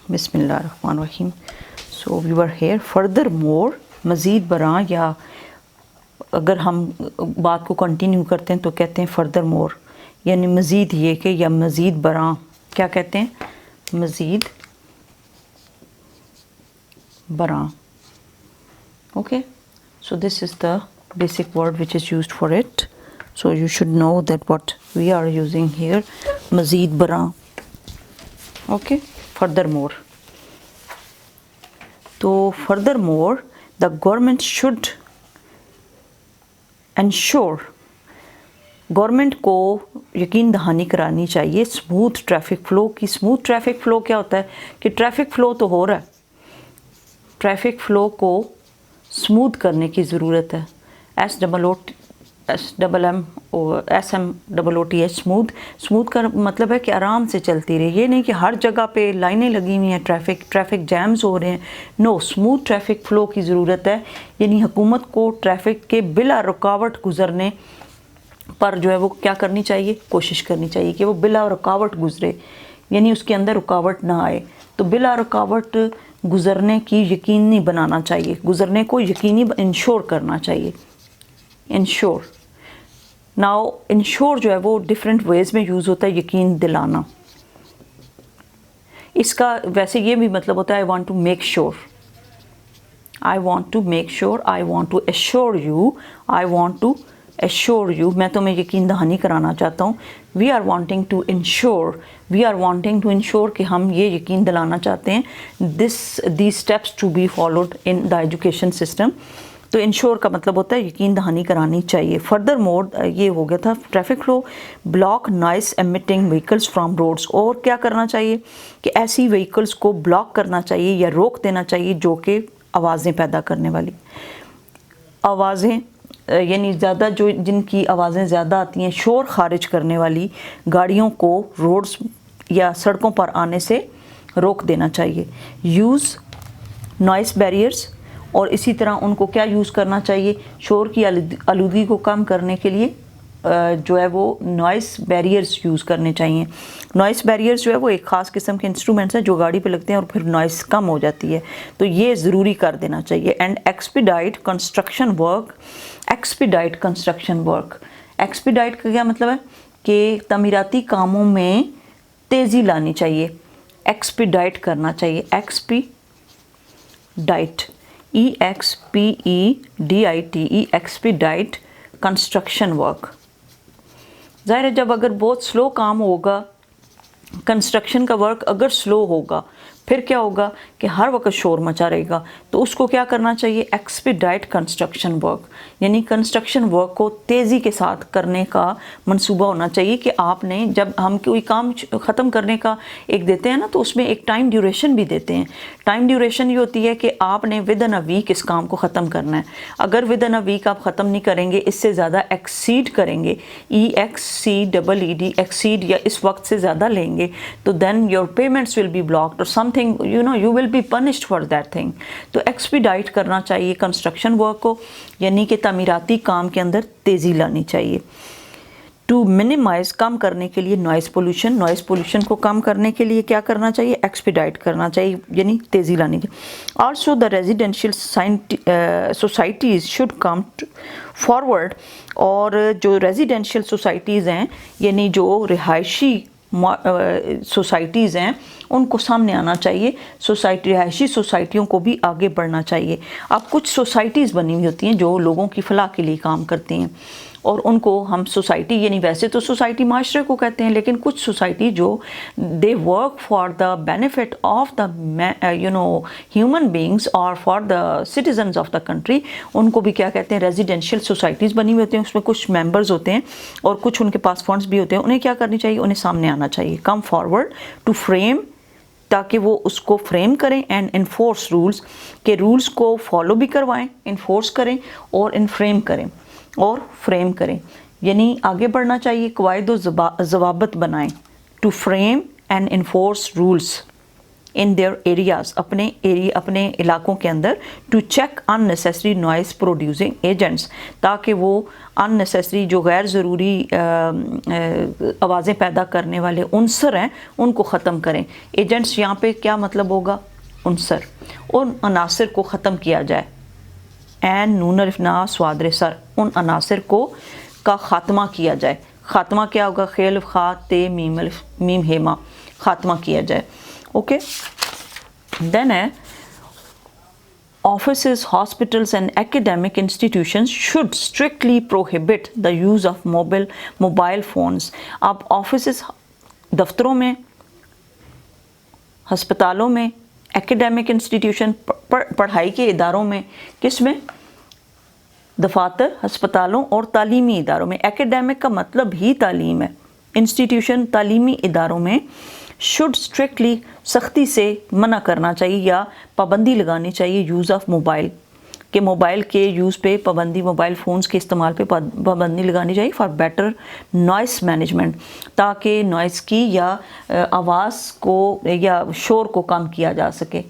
بسم اللہ الرحمن الرحیم. سو وی ور ہیئر فردر مور، مزید برآں، یا اگر ہم بات کو کنٹینیو کرتے ہیں تو کہتے ہیں فردر مور، یعنی مزید یہ کہ، یا مزید برآں کیا کہتے ہیں؟ مزید برآں. Okay, so this is the basic word which is used for it. So you should know that what we are using here, مزید برآں. Okay, furthermore. تو furthermore the government should ensure، government کو یقین دہانی کرانی چاہیے اسموتھ ٹریفک فلو کی. Smooth traffic flow کیا ہوتا ہے؟ کہ ٹریفک فلو تو ہو رہا ہے، ٹریفک فلو کو اسموتھ کرنے کی ضرورت ہے. SMOOTH، اسموتھ کا مطلب ہے کہ آرام سے چلتی رہے. یہ نہیں کہ ہر جگہ پہ لائنیں لگی ہوئی ہیں، ٹریفک جیمز ہو رہے ہیں. نو، اسموتھ ٹریفک فلو کی ضرورت ہے. یعنی حکومت کو ٹریفک کے بلا رکاوٹ گزرنے پر جو ہے وہ کیا کرنی چاہیے؟ کوشش کرنی چاہیے کہ وہ بلا رکاوٹ گزرے، یعنی اس کے اندر رکاوٹ نہ آئے. تو بلا رکاوٹ گزرنے کی یقینی بنانا چاہیے، گزرنے کو یقینی انشور کرنا چاہیے. انشور، ناؤ انشور جو ہے وہ ڈفرینٹ ویز میں یوز ہوتا ہے. یقین دلانا، اس کا ویسے یہ بھی مطلب ہوتا ہے I want to make sure, I want to make sure, I want to ensure you, I want to ensure you, میں تمہیں یقین دہانی کرانا چاہتا ہوں. We are wanting to ensure, we are wanting to ensure کہ ہم یہ یقین دلانا چاہتے ہیں these steps to be followed in the education system. تو انشور کا مطلب ہوتا ہے یقین دہانی کرانی چاہیے. فردر مور یہ ہو گیا تھا traffic flow. Block noise emitting vehicles from roads, اور کیا کرنا چاہیے کہ ایسی وہیکلس کو بلاک کرنا چاہیے یا روک دینا چاہیے جو کہ آوازیں پیدا کرنے والی آوازیں، یعنی زیادہ جن کی آوازیں زیادہ آتی ہیں، شور خارج کرنے والی گاڑیوں کو روڈز یا سڑکوں پر آنے سے روک دینا چاہیے. یوز نوائز بیریئرز، اور اسی طرح ان کو کیا یوز کرنا چاہیے؟ شور کی آلودگی کو کم کرنے کے لیے جو ہے وہ نوائز بیریئرز یوز کرنے چاہیے. نوائز بیریئرز جو ہے وہ ایک خاص قسم کے انسٹرومنٹس ہیں جو گاڑی پہ لگتے ہیں اور پھر نوائز کم ہو جاتی ہے، تو یہ ضروری کر دینا چاہیے. And expedite construction work, expedite construction work, expedite کا کیا مطلب ہے؟ کہ تعمیراتی کاموں میں تیزی لانی چاہیے، ایکسپیڈائٹ کرنا چاہیے. Expedite, EXPEDITE، expedite construction work. ظاہر ہے جب اگر بہت سلو کام ہوگا، کنسٹرکشن کا ورک اگر سلو ہوگا، پھر کیا ہوگا کہ ہر وقت شور مچا رہے گا. تو اس کو کیا کرنا چاہیے؟ ایکسپیڈائٹ کنسٹرکشن ورک، یعنی کنسٹرکشن ورک کو تیزی کے ساتھ کرنے کا منصوبہ ہونا چاہیے. کہ آپ نے جب ہم کوئی کام ختم کرنے کا ایک دیتے ہیں نا، تو اس میں ایک ٹائم ڈیوریشن بھی دیتے ہیں. ٹائم ڈیوریشن یہ ہوتی ہے کہ آپ نے ود ان اے ویک اس کام کو ختم کرنا ہے. اگر ود ان اے ویک آپ ختم نہیں کریں گے، اس سے زیادہ ایکسیڈ کریں گے، EXCEED، ایکسیڈ یا اس وقت سے زیادہ لیں گے، تو then your payments will be blocked اور something you will be punished for that thing. تو ایکسپیڈائٹ کرنا چاہیے کنسٹرکشن ورک کو، یعنی کہ تعمیراتی کام کے اندر تیزی لانی چاہیے. ٹو منیمائز، کم کرنے کے لیے نوائز پولوشن، نوائز پولوشن کو کم کرنے کے لیے کیا کرنا چاہیے؟ ایکسپیڈائٹ کرنا چاہیے، یعنی تیزی لانی چاہیے. Also the residential societies should come forward, اور جو ریزیڈینشیل سوسائٹیز ہیں، یعنی جو رہائشی سوسائٹیز ہیں، ان کو سامنے آنا چاہیے. رہائشی سوسائٹیوں کو بھی آگے بڑھنا چاہیے. اب کچھ سوسائٹیز بنی ہوئی ہوتی ہیں جو لوگوں کی فلاح کے لیے کام کرتی ہیں، اور ان کو ہم سوسائٹی، یعنی ویسے تو سوسائٹی معاشرے کو کہتے ہیں، لیکن کچھ سوسائٹی جو they work for the benefit of the human beings اور for the citizens of the country, ان کو بھی کیا کہتے ہیں؟ ریزیڈینشیل سوسائٹیز بنی ہوئی ہوتی ہیں. اس میں کچھ ممبرز ہوتے ہیں اور کچھ ان کے پاس فنڈز بھی ہوتے ہیں. انہیں کیا کرنی چاہیے؟ انہیں سامنے آنا چاہیے، کم فارورڈ ٹو فریم، تاکہ وہ اس کو فریم کریں. اینڈ انفورس رولز، کہ رولز کو فالو بھی کروائیں، انفورس کریں اور فریم کریں. یعنی آگے بڑھنا چاہیے، قواعد و ضوابط بنائیں. To frame and enforce rules in their areas, اپنے علاقوں کے اندر to check unnecessary noise producing agents, تاکہ وہ unnecessary جو غیر ضروری آوازیں پیدا کرنے والے عنصر ہیں ان کو ختم کریں. ایجنٹس یہاں پہ کیا مطلب ہوگا؟ عنصر. ان عناصر کو ختم کیا جائے. این نون الف نا سواد ر سر، ان عناصر کا خاتمہ کیا جائے. خاتمہ کیا ہوگا؟ خے الف خا تے میم الف میم ہیما، خاتمہ کیا جائے. اوکے. دین ہے offices, hospitals and academic institutions should strictly prohibit the use of mobile phones. اب آفیسز، دفتروں میں، ہسپتالوں میں، ایکیڈیمک انسٹیٹیوشن، پڑھائی کے اداروں میں، کس میں؟ دفاتر، ہسپتالوں اور تعلیمی اداروں میں. ایکیڈیمک کا مطلب ہی تعلیم ہے. انسٹیٹیوشن، تعلیمی اداروں میں شوڈ اسٹرکٹلی، سختی سے منع کرنا چاہیے یا پابندی لگانی چاہیے یوز آف موبائل، کہ موبائل کے یوز پہ پابندی، موبائل فونز کے استعمال پہ پابندی لگانی چاہیے فار بیٹر نوائس مینجمنٹ، تاکہ نوائس کی یا آواز کو یا شور کو کم کیا جا سکے.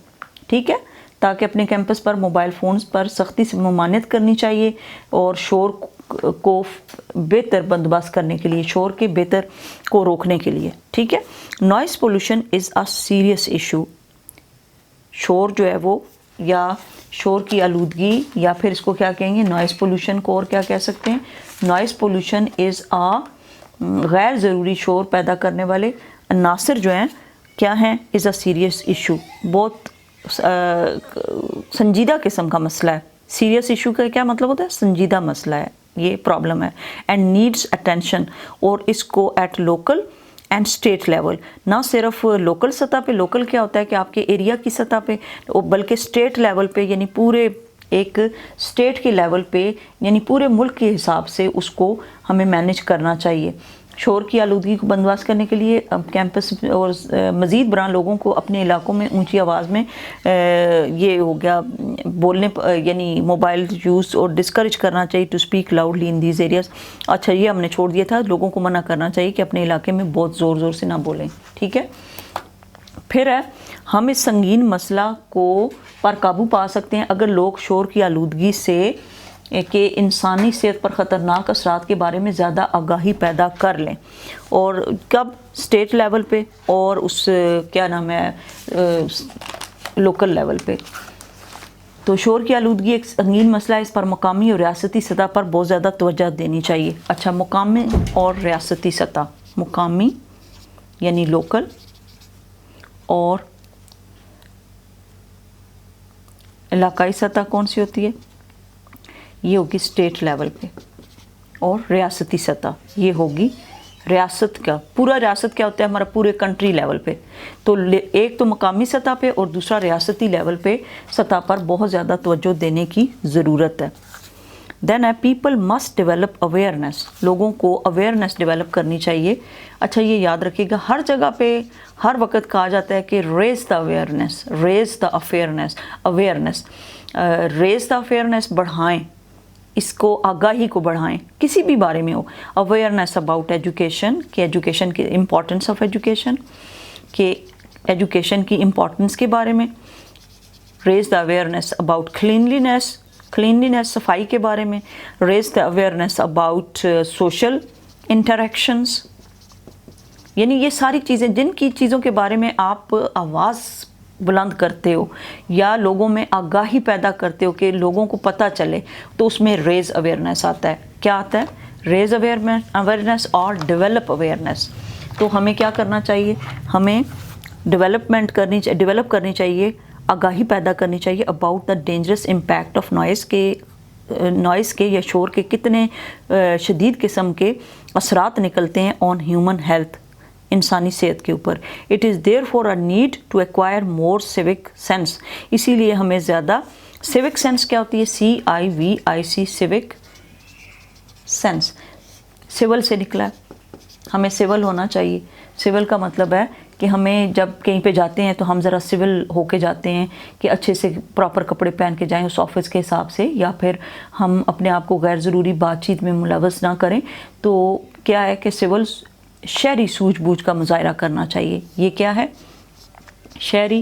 ٹھیک ہے. تاکہ اپنے کیمپس پر موبائل فونز پر سختی سے ممانعت کرنی چاہیے اور شور کو بہتر بندوبست کرنے کے لیے، شور کے بہتر کو روکنے کے لیے. ٹھیک ہے. Noise pollution is a serious issue. شور جو ہے وہ، یا شور کی آلودگی، یا پھر اس کو کیا کہیں گے؟ نوائز پولوشن کو اور کیا کہہ سکتے ہیں؟ نوائز پولوشن از غیر ضروری شور پیدا کرنے والے عناصر جو ہیں کیا ہیں؟ از اے سیریس ایشو. بہت سنجیدہ قسم کا مسئلہ ہے. سیریس ایشو کا کیا مطلب ہوتا ہے؟ سنجیدہ مسئلہ ہے، یہ پرابلم ہے. اینڈ نیڈس اٹینشن، اور اس کو at local and state level, نہ صرف لوکل سطح پہ، لوکل کیا ہوتا ہے کہ آپ کے ایریا کی سطح پہ، بلکہ اسٹیٹ لیول پہ، یعنی پورے ایک اسٹیٹ کے لیول پہ، یعنی پورے ملک کے حساب سے اس کو ہمیں مینیج کرنا چاہیے. شور کی آلودگی کو بندوبست کرنے کے لیے کیمپس اور مزید برآں لوگوں کو اپنے علاقوں میں اونچی آواز میں یہ ہو گیا بولنے، یعنی موبائل یوز اور ڈسکریج کرنا چاہیے to speak loudly in these areas. اچھا، یہ ہم نے چھوڑ دیا تھا. لوگوں کو منع کرنا چاہیے کہ اپنے علاقے میں بہت زور زور سے نہ بولیں. ٹھیک ہے. پھر ہے ہم اس سنگین مسئلہ کو پر قابو پا سکتے ہیں اگر لوگ شور کی آلودگی سے کہ انسانی صحت پر خطرناک اثرات کے بارے میں زیادہ آگاہی پیدا کر لیں. اور کب؟ اسٹیٹ لیول پہ اور اس کیا نام ہے لوکل لیول پہ. تو شور کی آلودگی ایک سنگین مسئلہ ہے، اس پر مقامی اور ریاستی سطح پر بہت زیادہ توجہ دینی چاہیے. اچھا، مقامی اور ریاستی سطح. مقامی یعنی لوکل، اور علاقائی سطح کون سی ہوتی ہے؟ یہ ہوگی اسٹیٹ لیول پہ. اور ریاستی سطح یہ ہوگی ریاست کا. پورا ریاست کیا ہوتا ہے ہمارا؟ پورے کنٹری لیول پہ. تو ایک تو مقامی سطح پہ اور دوسرا ریاستی لیول پہ سطح پر بہت زیادہ توجہ دینے کی ضرورت ہے. دین ہے پیپل مسٹ ڈیولپ اویئرنیس. لوگوں کو اویئرنیس ڈیولپ کرنی چاہیے. اچھا، یہ یاد رکھیے گا، ہر جگہ پہ ہر وقت کہا جاتا ہے کہ raise the awareness, raise the awareness, raise the awareness, بڑھائیں اس کو، آگاہی کو بڑھائیں کسی بھی بارے میں ہو. اویئرنیس اباؤٹ ایجوکیشن، کہ ایجوکیشن کی امپورٹنس آف ایجوکیشن، کہ ایجوکیشن کی امپورٹنس کے بارے میں. Raise the awareness about cleanliness, صفائی کے بارے میں. Raise the awareness about social interactions. یعنی یہ ساری چیزیں، جن کی چیزوں کے بارے میں آپ آواز بلند کرتے ہو یا لوگوں میں آگاہی پیدا کرتے ہو کہ لوگوں کو پتہ چلے، تو اس میں ریز اویئرنیس آتا ہے. کیا آتا ہے؟ ریز اویئرنیس اور ڈیولپ اویئرنیس. تو ہمیں کیا کرنا چاہیے؟ ہمیں ڈیولپ کرنی چاہیے، آگاہی پیدا کرنی چاہیے about the dangerous impact of noise کے یا شور کے کتنے شدید قسم کے اثرات نکلتے ہیں آن ہیومن ہیلتھ، انسانی صحت کے اوپر. It is therefore a need to acquire more civic sense. اسی لیے ہمیں زیادہ سیوک سینس کیا ہوتی ہے؟ CIVIC، سیوک سینس سول سے نکلا ہے. ہمیں سول ہونا چاہیے. سول کا مطلب ہے کہ ہمیں جب کہیں پہ جاتے ہیں تو ہم ذرا سول ہو کے جاتے ہیں کہ اچھے سے پراپر کپڑے پہن کے جائیں اس آفس کے حساب سے، یا پھر ہم اپنے آپ کو غیر ضروری بات چیت میں ملوث نہ کریں. تو کیا ہے کہ سول شہری سوجھ بوجھ کا مظاہرہ کرنا چاہیے. یہ کیا ہے؟ شہری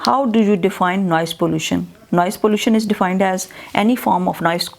how do you define noise pollution? Noise pollution is defined as any form of noise,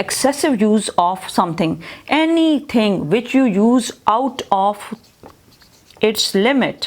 excessive use of something, anything which you use out of its limit,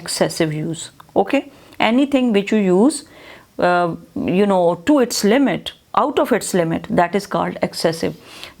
excessive use. Okay, anything which you use to its limit, out of its limit, that is called excessive.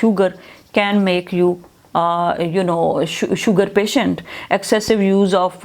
sugar can make you sugar patient. Excessive use of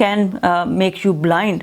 can make you blind.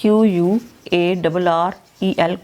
QUARREL,